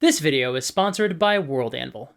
This video is sponsored by World Anvil.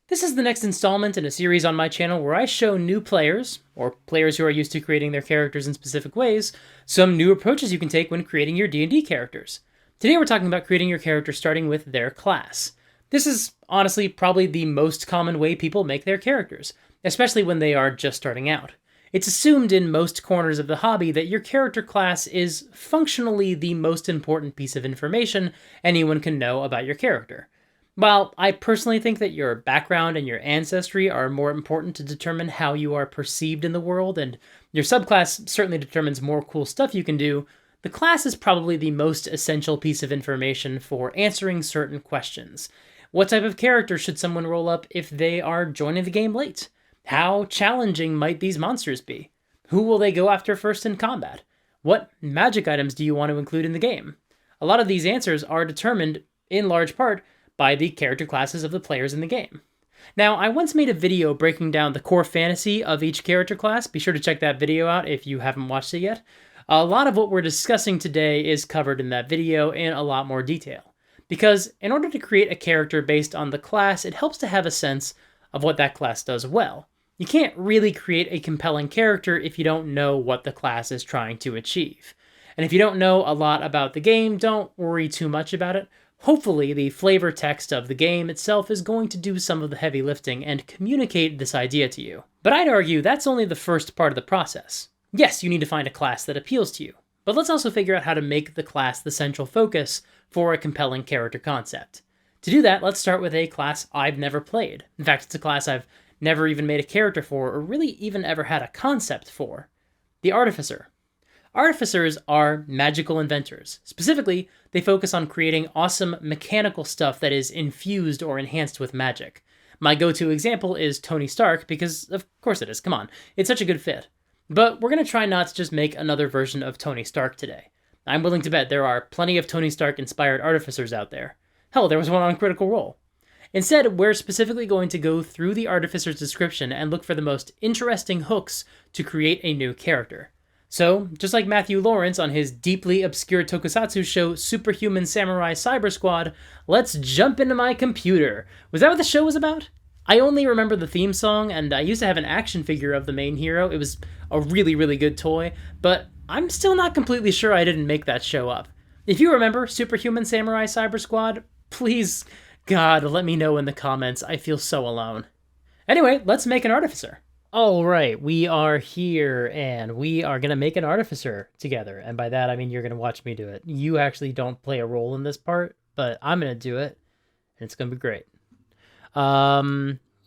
This is the next installment in a series on my channel where I show new players, or players who are used to creating their characters in specific ways, some new approaches you can take when creating your D&D characters. Today we're talking about creating your character starting with their class. This is honestly probably the most common way people make their characters, especially when they are just starting out. It's assumed in most corners of the hobby that your character class is functionally the most important piece of information anyone can know about your character. While I personally think that your background and your ancestry are more important to determine how you are perceived in the world, and your subclass certainly determines more cool stuff you can do, the class is probably the most essential piece of information for answering certain questions. What type of character should someone roll up if they are joining the game late? How challenging might these monsters be? Who will they go after first in combat? What magic items do you want to include in the game? A lot of these answers are determined, in large part, by the character classes of the players in the game. Now, I once made a video breaking down the core fantasy of each character class. Be sure to check that video out if you haven't watched it yet. A lot of what we're discussing today is covered in that video in a lot more detail. Because in order to create a character based on the class, it helps to have a sense of what that class does well. You can't really create a compelling character if you don't know what the class is trying to achieve. And if you don't know a lot about the game, don't worry too much about it. Hopefully, the flavor text of the game itself is going to do some of the heavy lifting and communicate this idea to you. But I'd argue that's only the first part of the process. Yes, you need to find a class that appeals to you, but let's also figure out how to make the class the central focus for a compelling character concept. To do that, let's start with a class I've never played. In fact, it's a class I've never even made a character for, or really even ever had a concept for. The Artificer. Artificers are magical inventors. Specifically, they focus on creating awesome mechanical stuff that is infused or enhanced with magic. My go-to example is Tony Stark, because of course it is, come on, it's such a good fit. But we're going to try not to just make another version of Tony Stark today. I'm willing to bet there are plenty of Tony Stark-inspired artificers out there. Hell, there was one on Critical Role. Instead, we're specifically going to go through the Artificer's description and look for the most interesting hooks to create a new character. So, just like Matthew Lawrence on his deeply obscure tokusatsu show Superhuman Samurai Cyber Squad, let's jump into my computer. Was that what the show was about? I only remember the theme song, and I used to have an action figure of the main hero. It was a really, really good toy, but I'm still not completely sure I didn't make that show up. If you remember Superhuman Samurai Cyber Squad, please, God, let me know in the comments. I feel so alone. Anyway, let's make an artificer. All right, we are here, and we are going to make an artificer together. And by that, I mean you're going to watch me do it. You actually don't play a role in this part, but I'm going to do it, and it's going to be great. All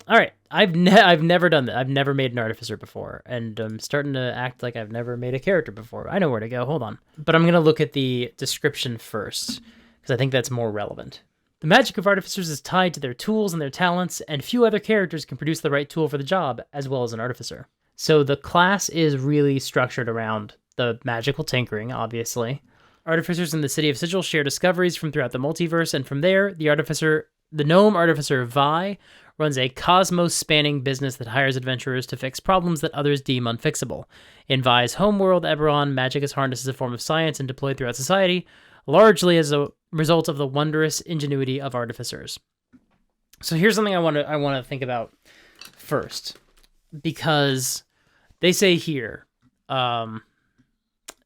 right, I've never done that. I've never made an artificer before, and I'm starting to act like I've never made a character before. I know where to go, hold on. But I'm going to look at the description first, because I think that's more relevant. The magic of artificers is tied to their tools and their talents, and few other characters can produce the right tool for the job, as well as an artificer. So the class is really structured around the magical tinkering, obviously. Artificers in the city of Sigil share discoveries from throughout the multiverse, and from there, the gnome artificer Vi runs a cosmos-spanning business that hires adventurers to fix problems that others deem unfixable. In Vi's homeworld, Eberron, magic is harnessed as a form of science and deployed throughout society, largely as a result of the wondrous ingenuity of artificers. So here's something I want to think about first, because they say here,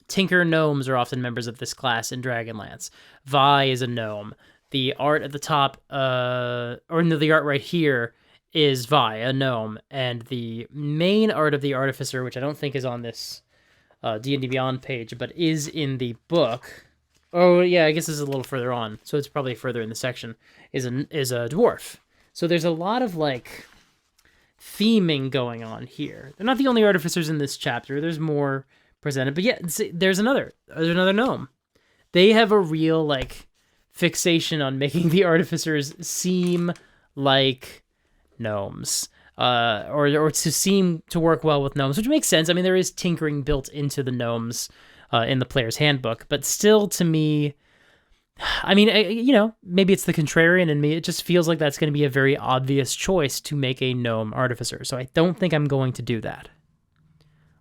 Tinker gnomes are often members of this class in Dragonlance. Vi is a gnome. The art at the top, the art right here is Vi, a gnome, and the main art of the artificer, which I don't think is on this D&D Beyond page, but is in the book. Oh, yeah, I guess this is a little further on, so it's probably further in the section, is a dwarf. So there's a lot of, like, theming going on here. They're not the only artificers in this chapter. There's more presented. But yeah, there's another gnome. They have a real, like, fixation on making the artificers seem like gnomes. Or to seem to work well with gnomes, which makes sense. I mean, there is tinkering built into the gnomes in the player's handbook, but still, to me, I mean, maybe it's the contrarian in me. It just feels like that's going to be a very obvious choice to make a gnome artificer, so I don't think I'm going to do that.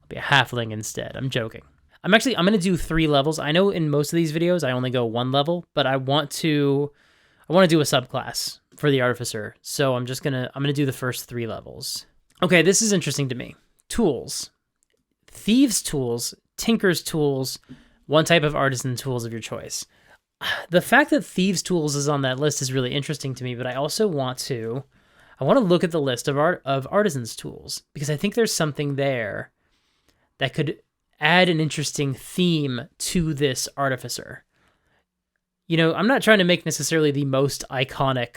I'll be a halfling instead. I'm joking. I'm going to do 3 levels. I know in most of these videos I only go 1 level, but I want to I want to do a subclass for the Artificer, so I'm gonna do the first 3 levels. Okay, this is interesting to me. Tools. Thieves' tools, Tinker's tools, one type of artisan tools of your choice. The fact that Thieves' tools is on that list is really interesting to me, but I also want to look at the list of artisans' tools, because I think there's something there that could add an interesting theme to this Artificer. You know, I'm not trying to make necessarily the most iconic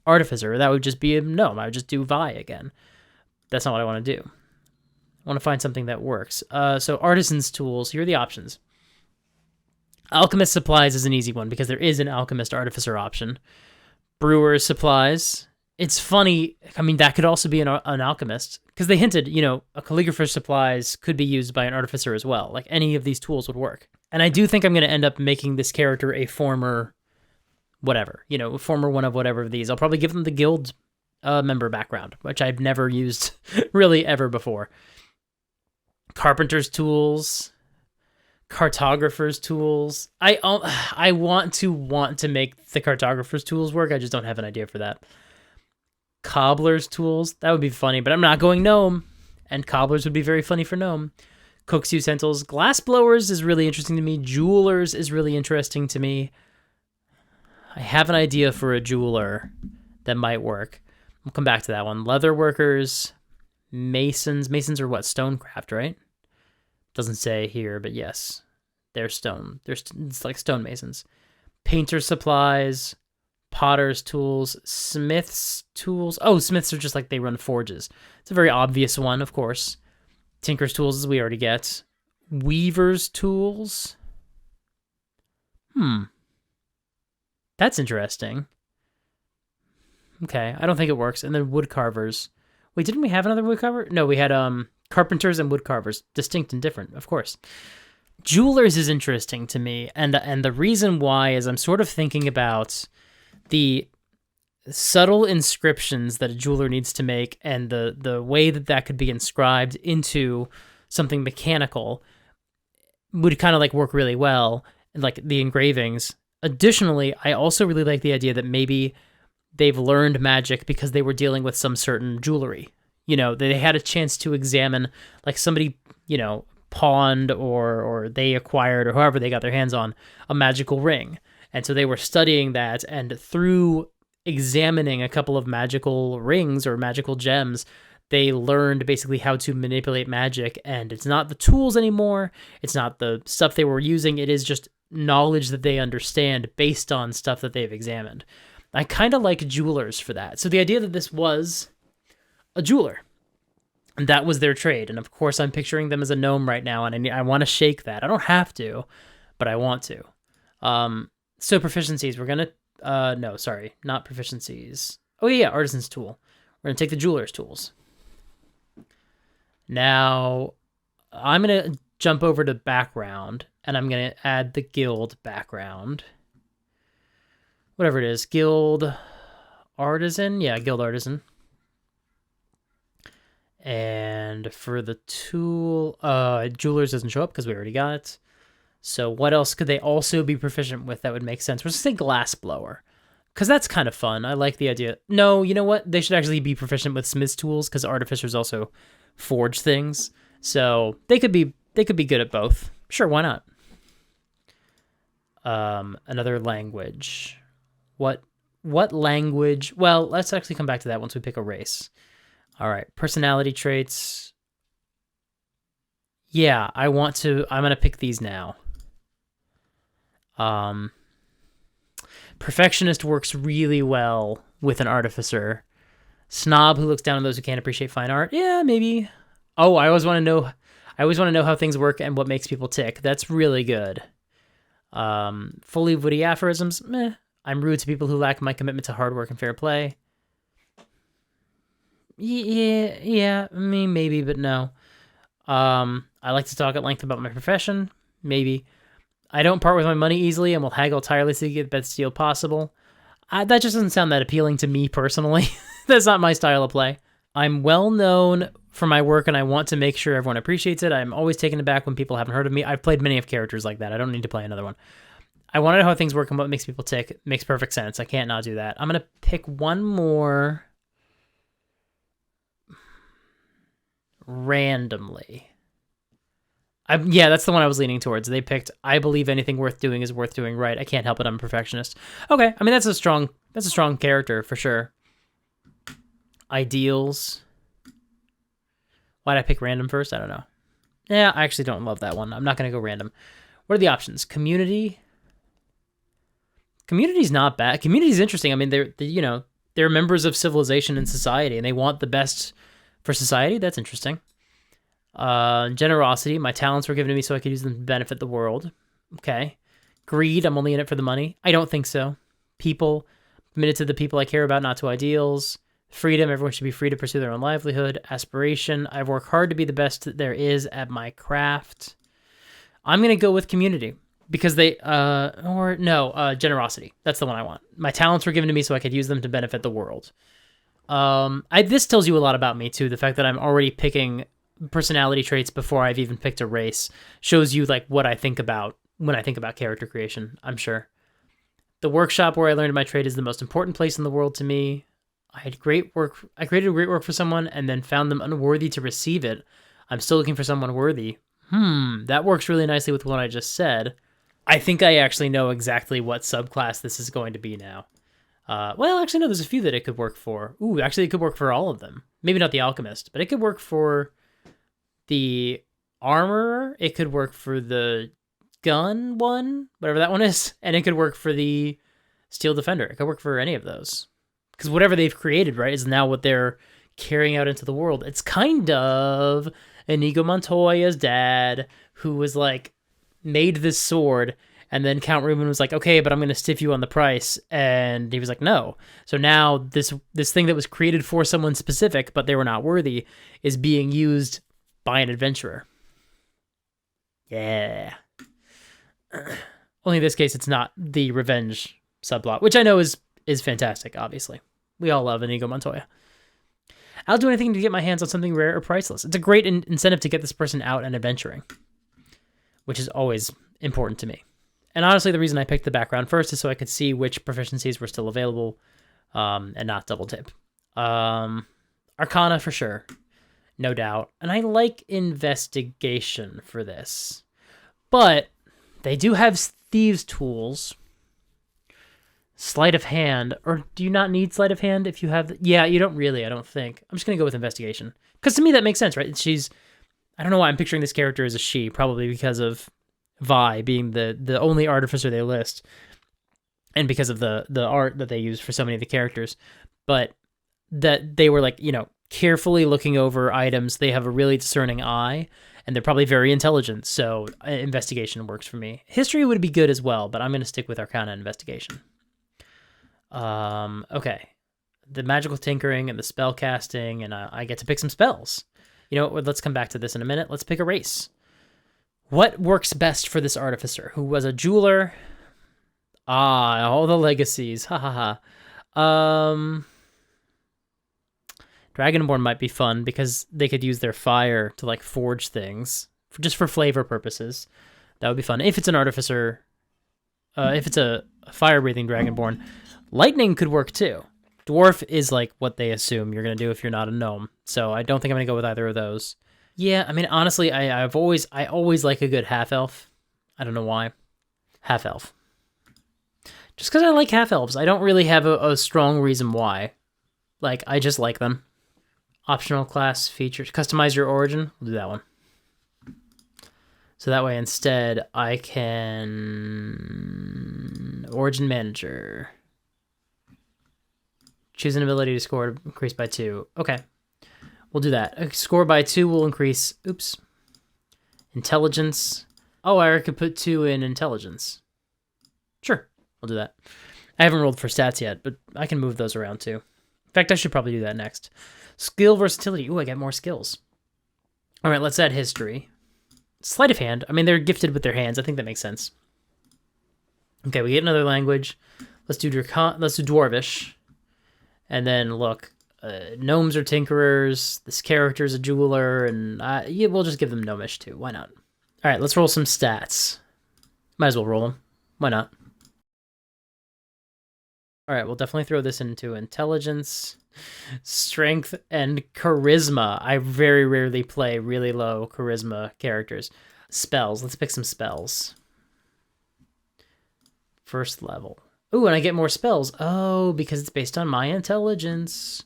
Artificer. That would just be a gnome. I would just do Vi again. That's not what I want to do. I want to find something that works. So artisans' tools, here are the options. Alchemist supplies is an easy one because there is an alchemist artificer option. Brewer's supplies. It's funny. I mean, that could also be an alchemist because they hinted, you know, a calligrapher's supplies could be used by an artificer as well. Like any of these tools would work. And I do think I'm going to end up making this character a former whatever, you know, former one of whatever of these. I'll probably give them the guild member background, which I've never used really ever before. Carpenter's tools. Cartographer's tools. I want to make the cartographer's tools work. I just don't have an idea for that. Cobbler's tools. That would be funny, but I'm not going gnome. And cobblers would be very funny for gnome. Cook's utensils. Glass blowers is really interesting to me. Jewelers is really interesting to me. I have an idea for a jeweler that might work. We'll come back to that one. Leather workers. Masons. Masons are what? Stonecraft, right? Doesn't say here, but yes. They're stone. It's like stonemasons. Painter supplies. Potter's tools. Smith's tools. Oh, smiths are just like they run forges. It's a very obvious one, of course. Tinker's tools, as we already get. Weaver's tools. That's interesting. Okay, I don't think it works. And then woodcarvers. Wait, didn't we have another woodcarver? No, we had carpenters and woodcarvers. Distinct and different, of course. Jewelers is interesting to me, and the reason why is I'm sort of thinking about the subtle inscriptions that a jeweler needs to make and the way that could be inscribed into something mechanical would kind of like work really well, and like the engravings. Additionally, I also really like the idea that maybe they've learned magic because they were dealing with some certain jewelry. You know, they had a chance to examine, like somebody, you know, pawned or they acquired or however they got their hands on a magical ring. And so they were studying that, and through examining a couple of magical rings or magical gems, they learned basically how to manipulate magic. And it's not the tools anymore. It's not the stuff they were using. It is just knowledge that they understand based on stuff that they've examined. I kind of like jewelers for that. So the idea that this was a jeweler, and that was their trade. And of course, I'm picturing them as a gnome right now, and I want to shake that. I don't have to, but I want to. So proficiencies, we're going to... no, sorry, not proficiencies. Oh, yeah, artisan's tool. We're going to take the jeweler's tools. Now, I'm going to jump over to background, and I'm going to add the guild background. Whatever it is, guild artisan? Yeah, guild artisan. And for the tool, jewelers doesn't show up because we already got it. So what else could they also be proficient with that would make sense? We're just say glass blower, because that's kind of fun. I like the idea. No, you know what? They should actually be proficient with smith's tools because artificers also forge things. So they could be good at both. Sure, why not? Another language. What language? Well, let's actually come back to that once we pick a race. All right, personality traits. Yeah, I'm going to pick these now. Perfectionist works really well with an artificer. Snob who looks down on those who can't appreciate fine art. Yeah, maybe. Oh, I always want to know how things work and what makes people tick. That's really good. Fully witty aphorisms. Meh. I'm rude to people who lack my commitment to hard work and fair play. Yeah, I mean, maybe, but no. I like to talk at length about my profession. Maybe. I don't part with my money easily and will haggle tirelessly to get the best deal possible. That just doesn't sound that appealing to me personally. That's not my style of play. I'm well known for my work and I want to make sure everyone appreciates it. I'm always taken aback when people haven't heard of me. I've played many of characters like that. I don't need to play another one. I want to know how things work and what makes people tick. It makes perfect sense. I can't not do that. I'm going to pick one more randomly. Yeah, that's the one I was leaning towards. They picked, I believe anything worth doing is worth doing right. I can't help it. I'm a perfectionist. Okay. I mean, that's a strong character for sure. Ideals. Why'd I pick random first? I don't know. Yeah, I actually don't love that one. I'm not going to go random. What are the options? Community. Community's not bad. Community's interesting. I mean, they're members of civilization and society, and they want the best for society. That's interesting. Generosity. My talents were given to me so I could use them to benefit the world. Okay. Greed. I'm only in it for the money. I don't think so. People. Committed to the people I care about, not to ideals. Freedom. Everyone should be free to pursue their own livelihood. Aspiration. I've worked hard to be the best that there is at my craft. I'm going to go with community because generosity. That's the one I want. My talents were given to me so I could use them to benefit the world. This tells you a lot about me too. The fact that I'm already picking personality traits before I've even picked a race shows you like what I think about when I think about character creation, I'm sure. The workshop where I learned my trade is the most important place in the world to me. I created great work for someone and then found them unworthy to receive it. I'm still looking for someone worthy. That works really nicely with what I just said. I think I actually know exactly what subclass this is going to be now. Well, actually, no, there's a few that it could work for. Ooh, actually, it could work for all of them. Maybe not the alchemist, but it could work for the armorer. It could work for the gun one, whatever that one is. And it could work for the steel defender. It could work for any of those. Because whatever they've created, right, is now what they're carrying out into the world. It's kind of Inigo Montoya's dad, who was like, made this sword, and then Count Ruben was like, okay, but I'm going to stiff you on the price. And he was like, no. So now this thing that was created for someone specific, but they were not worthy, is being used by an adventurer. Yeah. Only in this case, it's not the revenge subplot, which I know is fantastic, obviously. We all love Inigo Montoya. I'll do anything to get my hands on something rare or priceless. It's a great incentive to get this person out and adventuring, which is always important to me. And honestly, the reason I picked the background first is so I could see which proficiencies were still available and not double tip. Arcana for sure, no doubt. And I like investigation for this. But they do have thieves' tools. Sleight of hand, or do you not need sleight of hand if you have... Yeah, you don't really, I don't think. I'm just going to go with investigation. Because to me, that makes sense, right? I don't know why I'm picturing this character as a she, probably because of Vi being the only artificer they list, and because of the art that they use for so many of the characters. But that they were like, carefully looking over items. They have a really discerning eye, and they're probably very intelligent, so investigation works for me. History would be good as well, but I'm going to stick with Arcana and investigation. Okay. The magical tinkering and the spell casting, and I get to pick some spells. Let's come back to this in a minute. Let's pick a race. What works best for this artificer, who was a jeweler? All the legacies. Ha ha ha. Dragonborn might be fun because they could use their fire to like forge things just for flavor purposes. That would be fun. If it's an artificer, if it's a fire-breathing Dragonborn, lightning could work too. Dwarf is like what they assume you're going to do if you're not a gnome. So I don't think I'm going to go with either of those. Yeah, I mean, honestly, I always like a good half-elf. I don't know why. Half-elf. Just because I like half-elves. I don't really have a strong reason why. Like, I just like them. Optional class features. Customize your origin. We'll do that one. So that way, instead, I can... Origin manager. Choose an ability to score increase by 2. Okay. We'll do that. A score by 2 will increase... Oops. Intelligence. Oh, I could put 2 in intelligence. Sure. I'll do that. I haven't rolled for stats yet, but I can move those around too. In fact, I should probably do that next. Skill versatility. Ooh, I get more skills. All right, let's add history. Sleight of hand. I mean, they're gifted with their hands. I think that makes sense. Okay, we get another language. Let's do Dwarvish. And then, look, gnomes are tinkerers. This character's a jeweler. And yeah, we'll just give them gnomish too. Why not? All right, let's roll some stats. Might as well roll them. Why not? All right, we'll definitely throw this into intelligence, strength, and charisma. I very rarely play really low charisma characters. Spells. Let's pick some spells. First level. Ooh, and I get more spells. Oh, because it's based on my intelligence.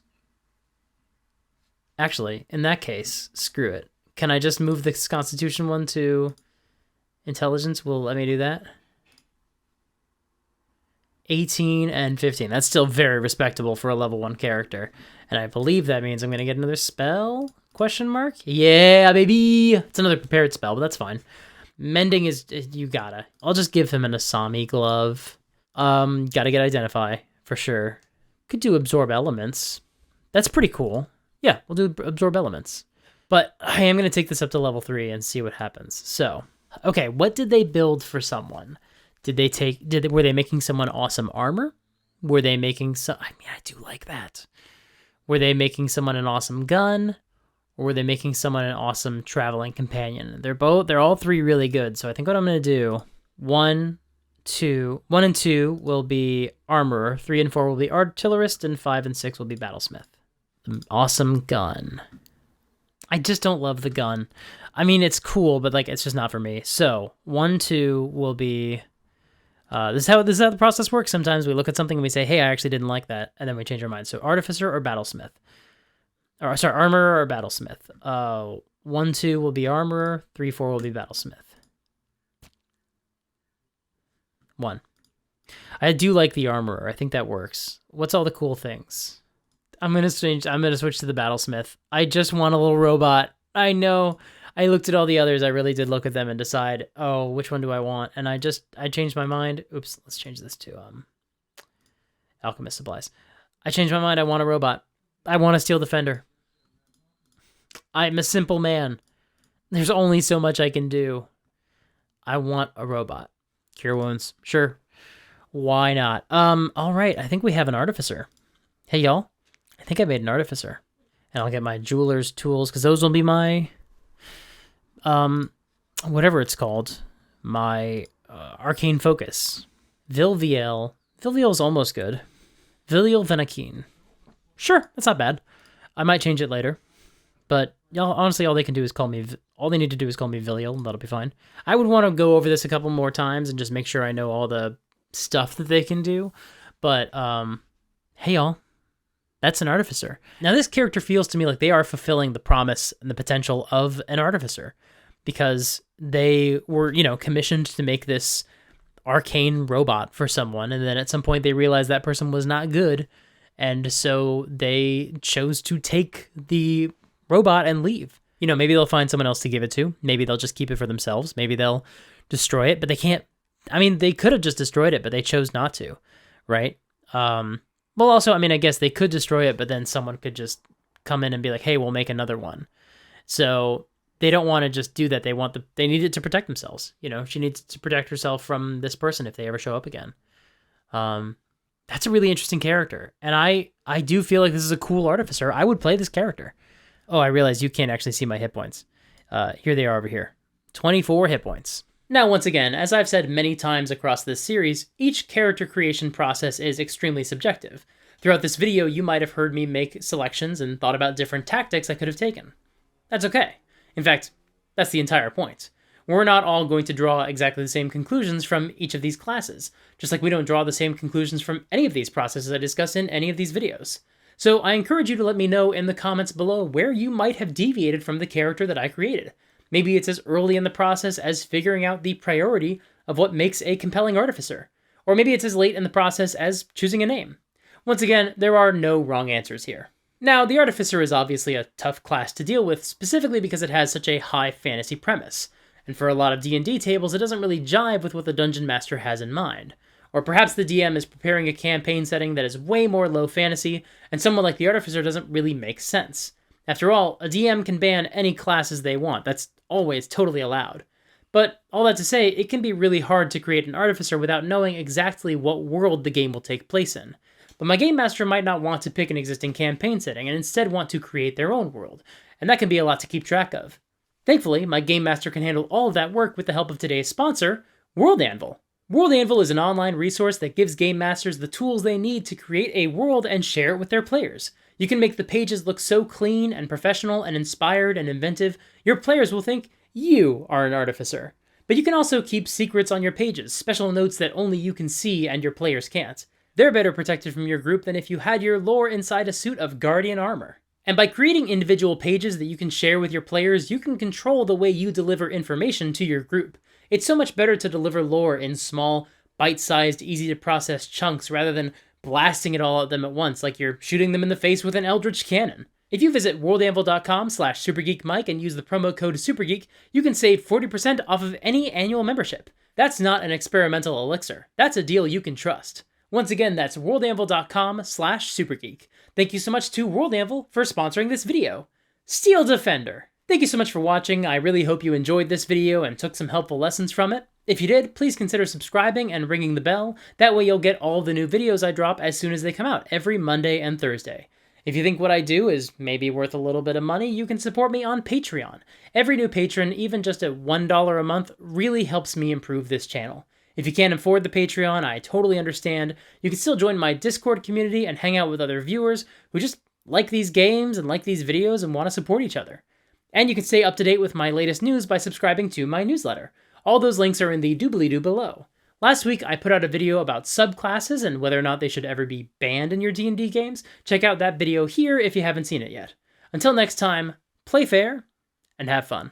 Actually, in that case, screw it. Can I just move this Constitution one to intelligence? Will let me do that? 18 and 15. That's still very respectable for a level 1 character. And I believe that means I'm going to get another spell? Question mark? Yeah, baby! It's another prepared spell, but that's fine. Mending is... You gotta. I'll just give him an Asami glove. Gotta get Identify, for sure. Could do Absorb Elements. That's pretty cool. Yeah, we'll do Absorb Elements. But I am going to take this up to level 3 and see what happens. So, okay, what did they build for someone? Were they making someone awesome armor? Were they making I mean, I do like that. Were they making someone an awesome gun? Or were they making someone an awesome traveling companion? They're all 3 really good. So I think what I'm going to do, 1 and 2 will be armorer, 3 and 4 will be artillerist, and 5 and 6 will be battlesmith. Awesome gun. I just don't love the gun. I mean, it's cool, but like it's just not for me. So 1, 2 will be... This is how the process works. Sometimes we look at something and we say, hey, I actually didn't like that. And then we change our mind. So artificer or battlesmith. Armorer or battlesmith. 1, 2 will be armorer. 3, 4 will be battlesmith. 1. I do like the armorer. I think that works. What's all the cool things? I'm gonna switch to the battlesmith. I just want a little robot. I know. I looked at all the others. I really did look at them and decide, oh, which one do I want? And I changed my mind. Oops, let's change this to Alchemist Supplies. I changed my mind. I want a robot. I want a Steel Defender. I'm a simple man. There's only so much I can do. I want a robot. Cure wounds. Sure. Why not? All right. I think we have an artificer. Hey, y'all. I think I made an artificer. And I'll get my jeweler's tools, because those will be my... whatever it's called, my arcane focus. Vilviel. Vilviel's almost good. Viliel Venakine. Sure, that's not bad. I might change it later. But y'all, honestly, all they need to do is call me Viliel, and that'll be fine. I would want to go over this a couple more times and just make sure I know all the stuff that they can do. But, hey y'all. That's an artificer. Now, this character feels to me like they are fulfilling the promise and the potential of an artificer, because they were, commissioned to make this arcane robot for someone, and then at some point they realized that person was not good, and so they chose to take the robot and leave. Maybe they'll find someone else to give it to. Maybe they'll just keep it for themselves. Maybe they'll destroy it, but they can't. I mean, they could have just destroyed it, but they chose not to, right? Well, also, I mean, I guess they could destroy it, but then someone could just come in and be like, hey, we'll make another one. So they don't want to just do that. They need it to protect themselves. She needs to protect herself from this person if they ever show up again. That's a really interesting character. And I do feel like this is a cool artificer. I would play this character. Oh, I realize you can't actually see my hit points. Here they are over here. 24 hit points. Now, once again, as I've said many times across this series, each character creation process is extremely subjective. Throughout this video, you might have heard me make selections and thought about different tactics I could have taken. That's okay. In fact, that's the entire point. We're not all going to draw exactly the same conclusions from each of these classes, just like we don't draw the same conclusions from any of these processes I discuss in any of these videos. So I encourage you to let me know in the comments below where you might have deviated from the character that I created. Maybe it's as early in the process as figuring out the priority of what makes a compelling artificer. Or maybe it's as late in the process as choosing a name. Once again, there are no wrong answers here. Now, the artificer is obviously a tough class to deal with, specifically because it has such a high fantasy premise. And for a lot of D&D tables, it doesn't really jive with what the dungeon master has in mind. Or perhaps the DM is preparing a campaign setting that is way more low fantasy, and someone like the artificer doesn't really make sense. After all, a DM can ban any classes they want. That's always totally allowed. But all that to say, it can be really hard to create an artificer without knowing exactly what world the game will take place in. But my game master might not want to pick an existing campaign setting and instead want to create their own world, and that can be a lot to keep track of. Thankfully, my game master can handle all of that work with the help of today's sponsor, World Anvil. World Anvil is an online resource that gives game masters the tools they need to create a world and share it with their players. You can make the pages look so clean and professional and inspired and inventive, your players will think you are an artificer. But you can also keep secrets on your pages, special notes that only you can see and your players can't. They're better protected from your group than if you had your lore inside a suit of Guardian armor. And by creating individual pages that you can share with your players, you can control the way you deliver information to your group. It's so much better to deliver lore in small, bite-sized, easy-to-process chunks rather than blasting it all at them at once like you're shooting them in the face with an eldritch cannon. If you visit worldanvil.com/supergeekmike and use the promo code SUPERGEEK, you can save 40% off of any annual membership. That's not an experimental elixir. That's a deal you can trust. Once again, that's worldanvil.com/supergeek. Thank you so much to World Anvil for sponsoring this video. Steel Defender. Thank you so much for watching. I really hope you enjoyed this video and took some helpful lessons from it. If you did, please consider subscribing and ringing the bell. That way you'll get all the new videos I drop as soon as they come out, every Monday and Thursday. If you think what I do is maybe worth a little bit of money, you can support me on Patreon. Every new patron, even just at $1 a month, really helps me improve this channel. If you can't afford the Patreon, I totally understand. You can still join my Discord community and hang out with other viewers who just like these games and like these videos and want to support each other. And you can stay up to date with my latest news by subscribing to my newsletter. All those links are in the doobly-doo below. Last week, I put out a video about subclasses and whether or not they should ever be banned in your D&D games. Check out that video here if you haven't seen it yet. Until next time, play fair and have fun.